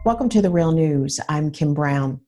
Welcome to The Real News. I'm Kim Brown.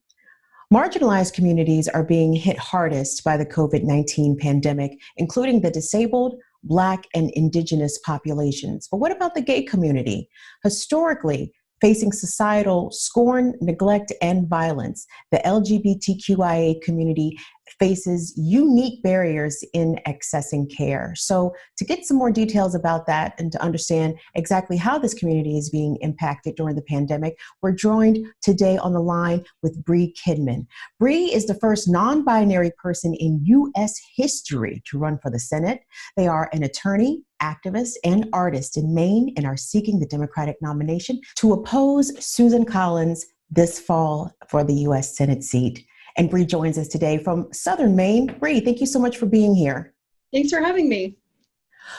Marginalized communities are being hit hardest by the COVID-19 pandemic, including the disabled, Black, and Indigenous populations. But what about the gay community? Historically, facing societal scorn, neglect, and violence, the LGBTQIA community faces unique barriers in accessing care. So to get some more details about that and to understand exactly how this community is being impacted during the pandemic, we're joined today on the line with Bre Kidman. Bre is the first non-binary person in U.S. history to run for the Senate. They are an attorney, activist, and artist in Maine and are seeking the Democratic nomination to oppose Susan Collins this fall for the U.S. Senate seat. And Bre joins us today from Southern Maine. Bre, thank you so much for being here. Thanks for having me.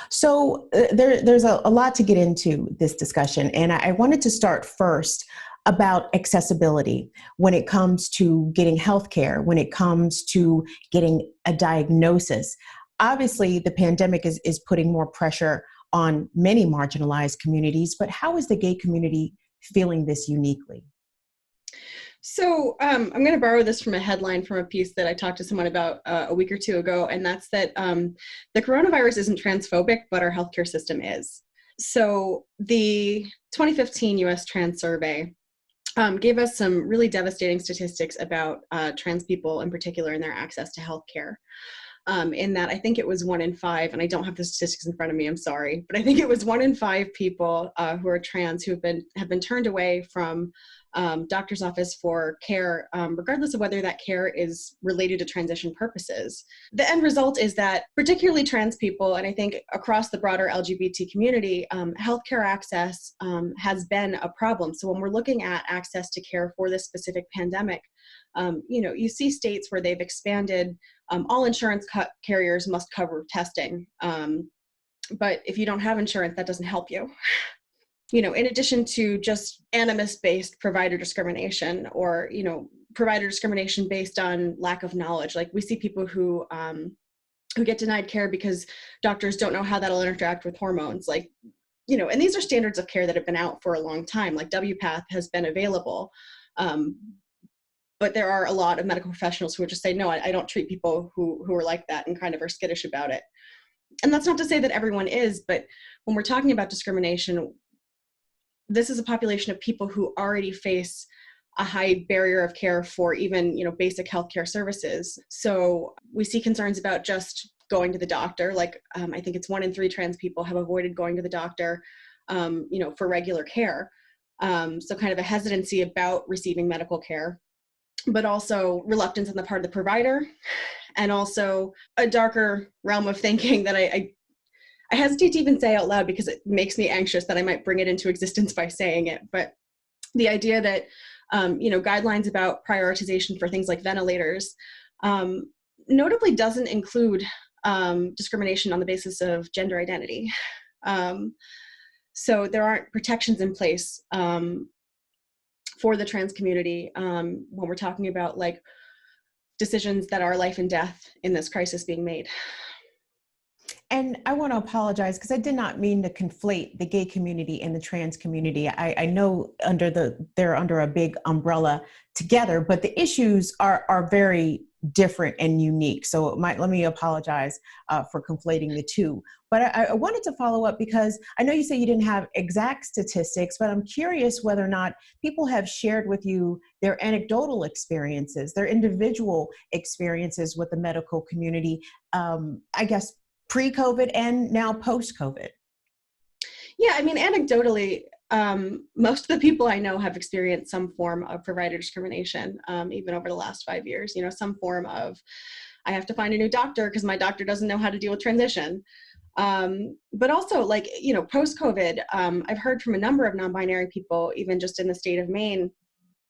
So there's a lot to get into this discussion, and I wanted to start first about accessibility when it comes to getting healthcare, when it comes to getting a diagnosis. Obviously, the pandemic is putting more pressure on many marginalized communities, but how is the gay community feeling this uniquely? So I'm going to borrow this from a headline from a piece that I talked to someone about a week or two ago, and that's that the coronavirus isn't transphobic, but our healthcare system is. So the 2015 U.S. Trans Survey gave us some really devastating statistics about trans people in particular and their access to healthcare. In that I think it was 1 in 5, and I don't have the statistics in front of me, I'm sorry, but I think it was 1 in 5 people who are trans who have been turned away from doctor's office for care, regardless of whether that care is related to transition purposes. The end result is that particularly trans people, and I think across the broader LGBT community, healthcare access has been a problem. So when we're looking at access to care for this specific pandemic, you see states where they've expanded all insurance carriers must cover testing. But if you don't have insurance, that doesn't help you. In addition to just animus-based provider discrimination or, provider discrimination based on lack of knowledge. Like we see people who get denied care because doctors don't know how that'll interact with hormones. Like, and these are standards of care that have been out for a long time. Like WPATH has been available. But there are a lot of medical professionals who would just say, no, I don't treat people who are like that and kind of are skittish about it. And that's not to say that everyone is, but when we're talking about discrimination, this is a population of people who already face a high barrier of care for even, basic healthcare services. So we see concerns about just going to the doctor. Like I think it's 1 in 3 trans people have avoided going to the doctor, for regular care. So kind of a hesitancy about receiving medical care, but also reluctance on the part of the provider, and also a darker realm of thinking that I hesitate to even say out loud because it makes me anxious that I might bring it into existence by saying it. But the idea that, guidelines about prioritization for things like ventilators notably doesn't include discrimination on the basis of gender identity. So there aren't protections in place for the trans community when we're talking about like decisions that are life and death in this crisis being made. And I want to apologize because I did not mean to conflate the gay community and the trans community. I know they're under a big umbrella together, but the issues are very different and unique. So let me apologize for conflating the two. But I wanted to follow up because I know you say you didn't have exact statistics, but I'm curious whether or not people have shared with you their anecdotal experiences, their individual experiences with the medical community, I guess, pre-COVID and now post-COVID. Yeah, I mean, anecdotally, most of the people I know have experienced some form of provider discrimination, even over the last 5 years, some form of, I have to find a new doctor because my doctor doesn't know how to deal with transition. But also like, post-COVID, I've heard from a number of non-binary people, even just in the state of Maine,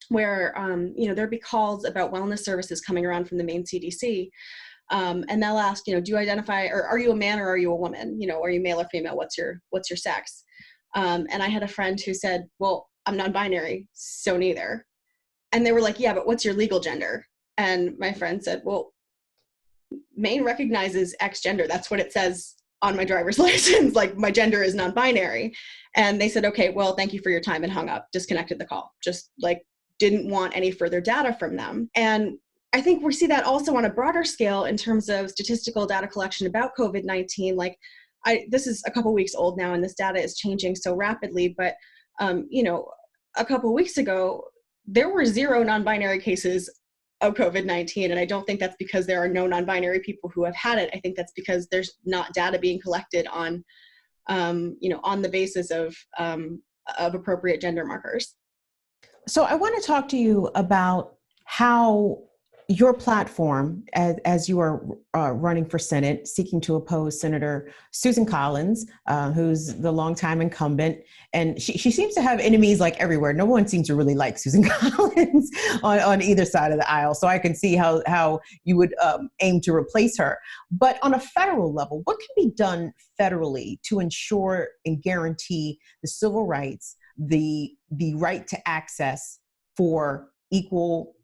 where, there'd be calls about wellness services coming around from the Maine CDC. And they'll ask, do you identify, or are you a man or are you a woman? Are you male or female? What's your sex? And I had a friend who said, well, I'm non-binary, so neither. And they were like, yeah, but what's your legal gender? And my friend said, well, Maine recognizes X gender. That's what it says on my driver's license, like my gender is non-binary. And they said, okay, well, thank you for your time, and hung up, disconnected the call, just like didn't want any further data from them. And I think we see that also on a broader scale in terms of statistical data collection about COVID-19. Like this is a couple weeks old now, and this data is changing so rapidly, but a couple weeks ago, there were 0 non-binary cases of COVID-19. And I don't think that's because there are no non-binary people who have had it. I think that's because there's not data being collected on the basis of appropriate gender markers. So I want to talk to you about how your platform, as you are running for Senate, seeking to oppose Senator Susan Collins, who's the longtime incumbent, and she seems to have enemies like everywhere. No one seems to really like Susan Collins on either side of the aisle. So I can see how you would aim to replace her. But on a federal level, what can be done federally to ensure and guarantee the civil rights, the right to access for equal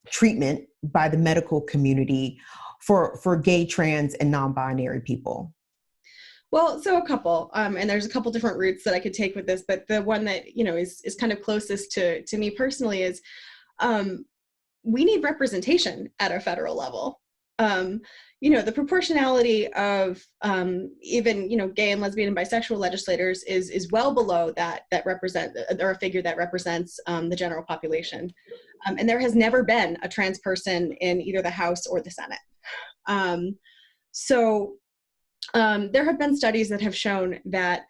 treatment by the medical community for gay, trans, and non-binary people? Well, so a couple, and there's a couple different routes that I could take with this, but the one that, is kind of closest to me personally is we need representation at a federal level. The proportionality of even, gay and lesbian and bisexual legislators is well below that represent, or a figure that represents the general population. And there has never been a trans person in either the House or the Senate. There have been studies that have shown that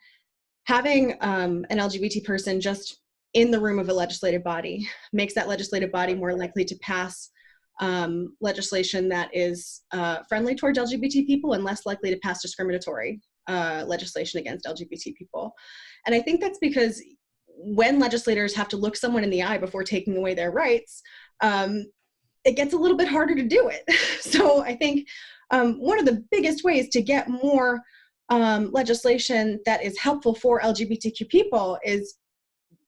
having an LGBT person just in the room of a legislative body makes that legislative body more likely to pass legislation that is friendly towards LGBT people and less likely to pass discriminatory legislation against LGBT people. And I think that's because when legislators have to look someone in the eye before taking away their rights, it gets a little bit harder to do it. So I think one of the biggest ways to get more legislation that is helpful for LGBTQ people is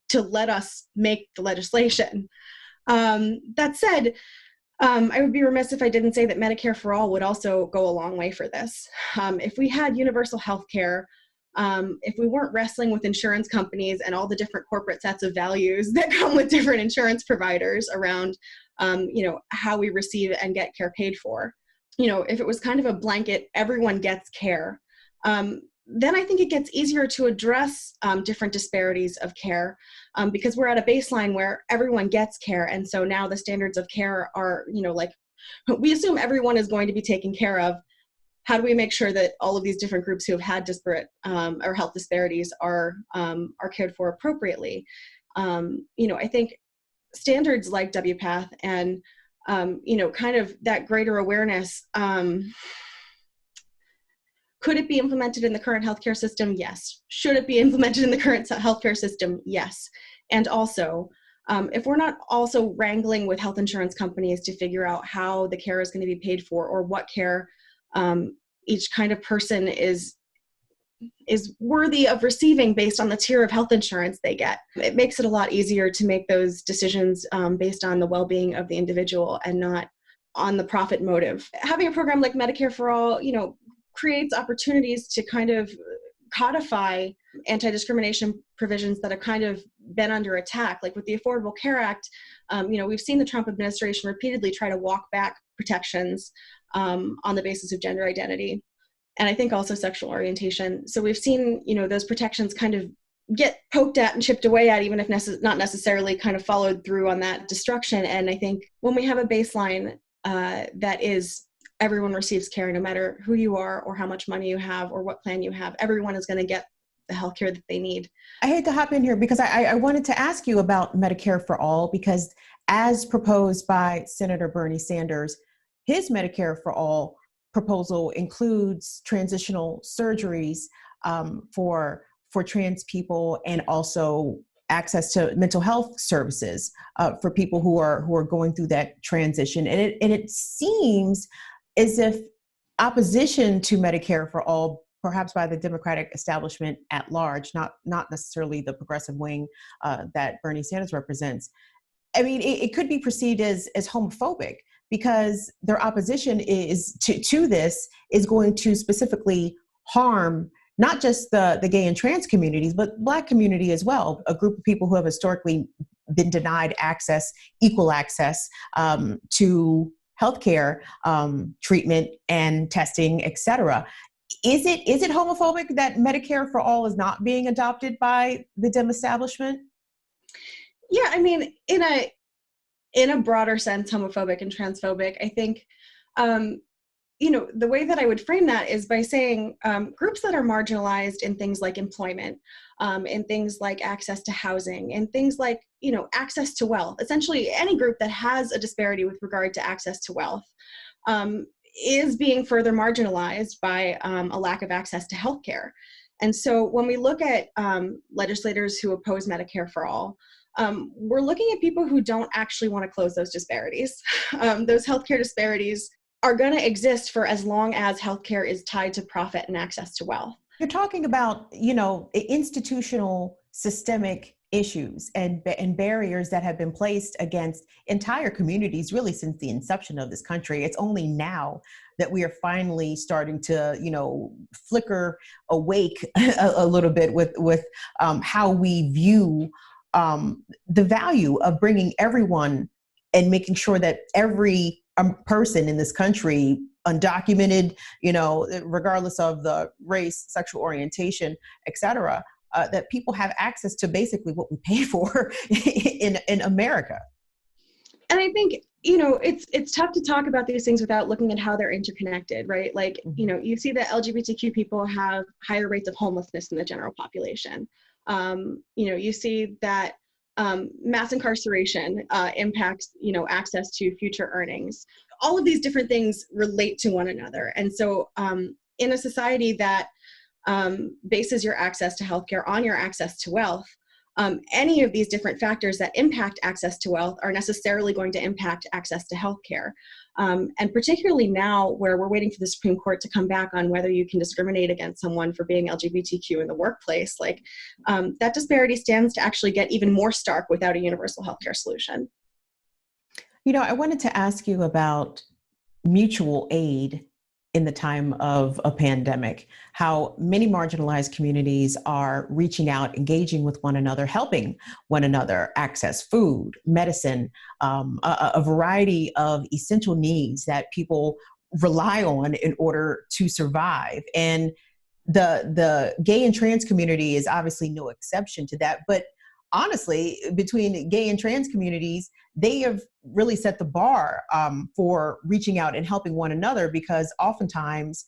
to let us make the legislation. That said, I would be remiss if I didn't say that Medicare for All would also go a long way for this. If we had universal health care, if we weren't wrestling with insurance companies and all the different corporate sets of values that come with different insurance providers around, how we receive and get care paid for, if it was kind of a blanket, everyone gets care, then I think it gets easier to address different disparities of care because we're at a baseline where everyone gets care. And so now the standards of care are, we assume everyone is going to be taken care of. How do we make sure that all of these different groups who have had disparate or health disparities are cared for appropriately? I think standards like WPATH and, kind of that greater awareness, could it be implemented in the current healthcare system? Yes. Should it be implemented in the current healthcare system? Yes. And also, if we're not also wrangling with health insurance companies to figure out how the care is going to be paid for or what care each kind of person is worthy of receiving based on the tier of health insurance they get, it makes it a lot easier to make those decisions based on the well-being of the individual and not on the profit motive. Having a program like Medicare for All, creates opportunities to kind of codify anti-discrimination provisions that have kind of been under attack. Like with the Affordable Care Act, we've seen the Trump administration repeatedly try to walk back protections on the basis of gender identity. And I think also sexual orientation. So we've seen, those protections kind of get poked at and chipped away at, even if not necessarily kind of followed through on that destruction. And I think when we have a baseline that is everyone receives care, no matter who you are or how much money you have or what plan you have, everyone is going to get the healthcare that they need. I hate to hop in here because I wanted to ask you about Medicare for All, because as proposed by Senator Bernie Sanders, his Medicare for All proposal includes transitional surgeries for trans people and also access to mental health services for people who are going through that transition. And it seems as if opposition to Medicare for All, perhaps by the Democratic establishment at large, not necessarily the progressive wing that Bernie Sanders represents, I mean, it could be perceived as homophobic, because their opposition is to this is going to specifically harm not just the gay and trans communities, but Black community as well, a group of people who have historically been denied access, equal access to healthcare treatment and testing, et cetera. Is it homophobic that Medicare for all is not being adopted by the Dem establishment? Yeah, I mean, in a broader sense, homophobic and transphobic, I think, the way that I would frame that is by saying groups that are marginalized in things like employment, in things like access to housing, in things like, access to wealth, essentially any group that has a disparity with regard to access to wealth, is being further marginalized by a lack of access to healthcare. And so when we look at legislators who oppose Medicare for all, we're looking at people who don't actually want to close those disparities. Those healthcare disparities are going to exist for as long as healthcare is tied to profit and access to wealth. You're talking about, institutional systemic issues and barriers that have been placed against entire communities really since the inception of this country. It's only now that we are finally starting to, flicker awake a little bit with how we view the value of bringing everyone and making sure that every person in this country, undocumented, regardless of the race, sexual orientation, et cetera, that people have access to basically what we pay for in America. And I think, it's tough to talk about these things without looking at how they're interconnected, right? Like, you see that LGBTQ people have higher rates of homelessness than the general population. You see that mass incarceration impacts, access to future earnings. All of these different things relate to one another. And so in a society that bases your access to healthcare on your access to wealth, any of these different factors that impact access to wealth are necessarily going to impact access to healthcare. And particularly now where we're waiting for the Supreme Court to come back on whether you can discriminate against someone for being LGBTQ in the workplace, that disparity stands to actually get even more stark without a universal healthcare solution. I wanted to ask you about mutual aid in the time of a pandemic, how many marginalized communities are reaching out, engaging with one another, helping one another access food, medicine, a variety of essential needs that people rely on in order to survive. And the gay and trans community is obviously no exception to that. But honestly, between gay and trans communities, they have really set the bar for reaching out and helping one another, because oftentimes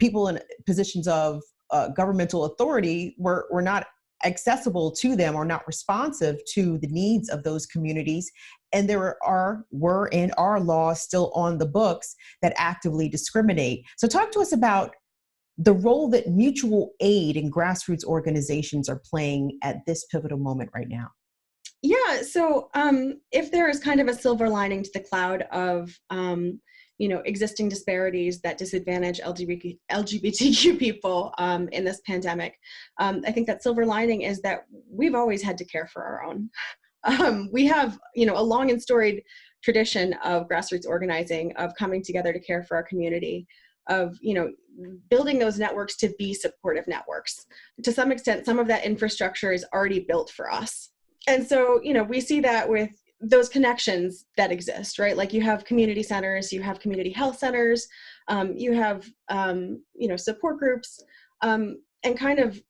people in positions of governmental authority were not accessible to them or not responsive to the needs of those communities. And there were and are laws still on the books that actively discriminate. So talk to us about the role that mutual aid and grassroots organizations are playing at this pivotal moment right now. Yeah, so if there is kind of a silver lining to the cloud of, existing disparities that disadvantage LGBTQ people in this pandemic, I think that silver lining is that we've always had to care for our own. We have, a long and storied tradition of grassroots organizing, of coming together to care for our community, of, building those networks to be supportive networks. To some extent, some of that infrastructure is already built for us. And so, we see that with those connections that exist, right? Like you have community centers, you have community health centers, you have, support groups, and kind of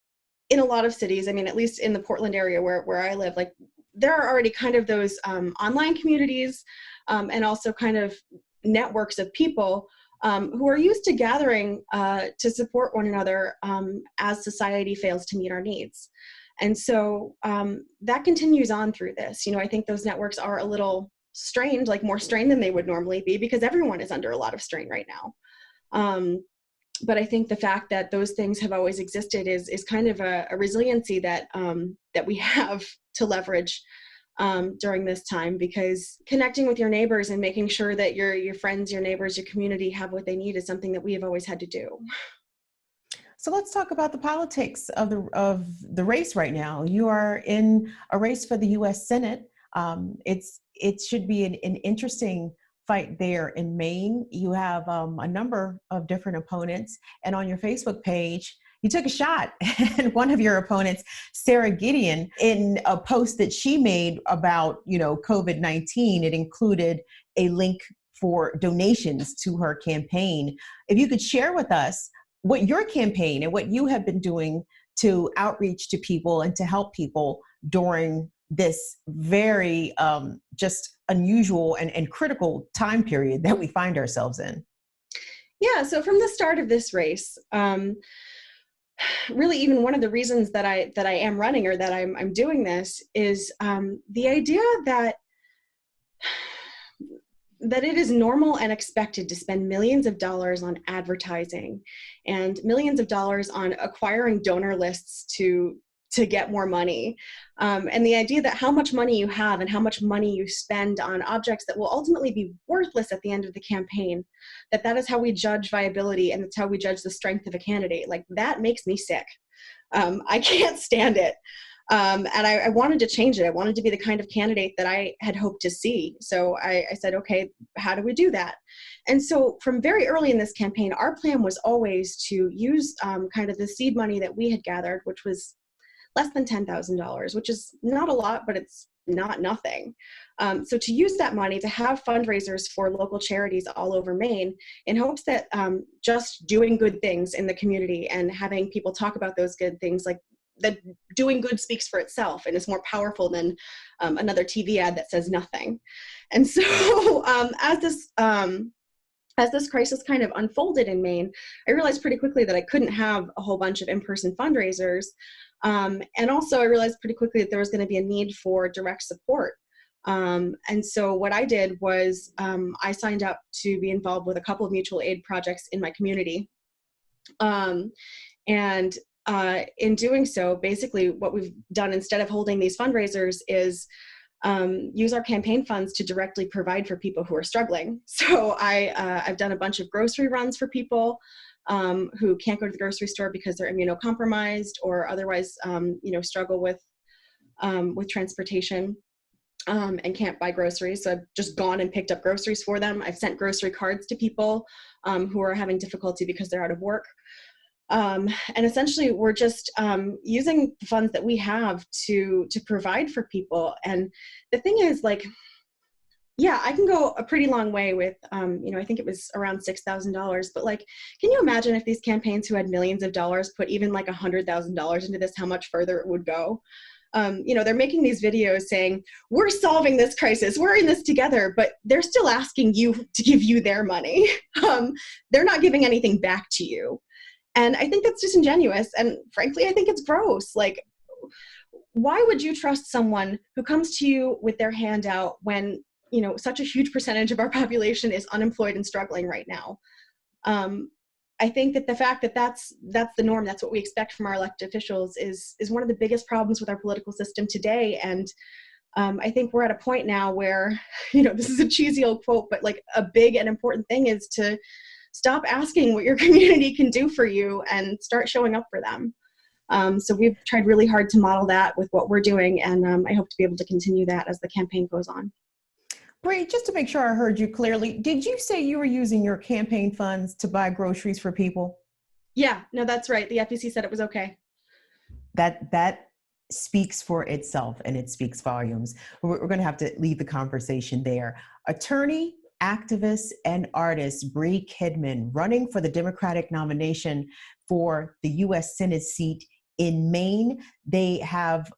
in a lot of cities, I mean, at least in the Portland area where I live, like there are already kind of those online communities and also kind of networks of people who are used to gathering to support one another as society fails to meet our needs. And so that continues on through this. I think those networks are a little strained, like more strained than they would normally be, because everyone is under a lot of strain right now. But I think the fact that those things have always existed is kind of a resiliency that that we have to leverage during this time, because connecting with your neighbors and making sure that your friends, your neighbors, your community have what they need is something that we have always had to do. So let's talk about the politics of the race right now. You are in a race for the U.S. Senate. It should be an interesting fight there in Maine. You have a number of different opponents, and on your Facebook page, you took a shot at one of your opponents, Sarah Gideon, in a post that she made about, COVID-19. It included a link for donations to her campaign. If you could share with us what your campaign and what you have been doing to outreach to people and to help people during this very just unusual and critical time period that we find ourselves in. Yeah, so from the start of this race, really, even one of the reasons that I am running, or that I'm doing this, is the idea that it is normal and expected to spend millions of dollars on advertising and millions of dollars on acquiring donor lists to get more money. And the idea that how much money you have and how much money you spend on objects that will ultimately be worthless at the end of the campaign, that is how we judge viability, and that's how we judge the strength of a candidate. Like, that makes me sick. I can't stand it. And I wanted to change it. I wanted to be the kind of candidate that I had hoped to see. So I said, okay, how do we do that? And so from very early in this campaign, our plan was always to use kind of the seed money that we had gathered, which was less than $10,000, which is not a lot, but it's not nothing. So to use that money to have fundraisers for local charities all over Maine, in hopes that just doing good things in the community and having people talk about those good things, like that doing good speaks for itself and is more powerful than another TV ad that says nothing. And so as this crisis kind of unfolded in Maine, I realized pretty quickly that I couldn't have a whole bunch of in-person fundraisers. And also I realized pretty quickly that there was going to be a need for direct support. And so what I did was I signed up to be involved with a couple of mutual aid projects in my community. In doing so, basically what we've done instead of holding these fundraisers is use our campaign funds to directly provide for people who are struggling. So I've done a bunch of grocery runs for people who can't go to the grocery store because they're immunocompromised or otherwise, struggle with transportation and can't buy groceries. So I've just gone and picked up groceries for them. I've sent grocery cards to people who are having difficulty because they're out of work. And essentially, we're just using the funds that we have to provide for people. And the thing is, like, yeah, I can go a pretty long way with, I think it was around $6,000. But like, can you imagine if these campaigns who had millions of dollars put even like $100,000 into this, how much further it would go? They're making these videos saying, we're solving this crisis, we're in this together, but they're still asking you to give you their money. They're not giving anything back to you. And I think that's disingenuous. And frankly, I think it's gross. Like, why would you trust someone who comes to you with their hand out when, such a huge percentage of our population is unemployed and struggling right now? I think that the fact that that's the norm, that's what we expect from our elected officials is one of the biggest problems with our political system today. And I think we're at a point now where, this is a cheesy old quote, but like a big and important thing is to stop asking what your community can do for you and start showing up for them. So we've tried really hard to model that with what we're doing, and I hope to be able to continue that as the campaign goes on. Bre, just to make sure I heard you clearly, did you say you were using your campaign funds to buy groceries for people? Yeah, no, that's right. The FEC said it was okay. That speaks for itself, and it speaks volumes. We're going to have to leave the conversation there. Attorney, activist, and artist Bre Kidman, running for the Democratic nomination for the U.S. Senate seat in Maine. They have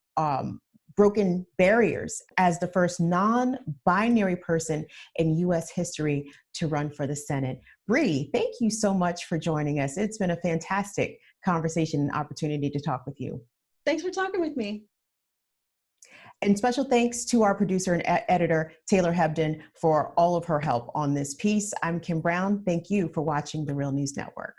broken barriers as the first non-binary person in U.S. history to run for the Senate. Bre, thank you so much for joining us. It's been a fantastic conversation and opportunity to talk with you. Thanks for talking with me. And special thanks to our producer and editor, Taylor Hebden, for all of her help on this piece. I'm Kim Brown. Thank you for watching the Real News Network.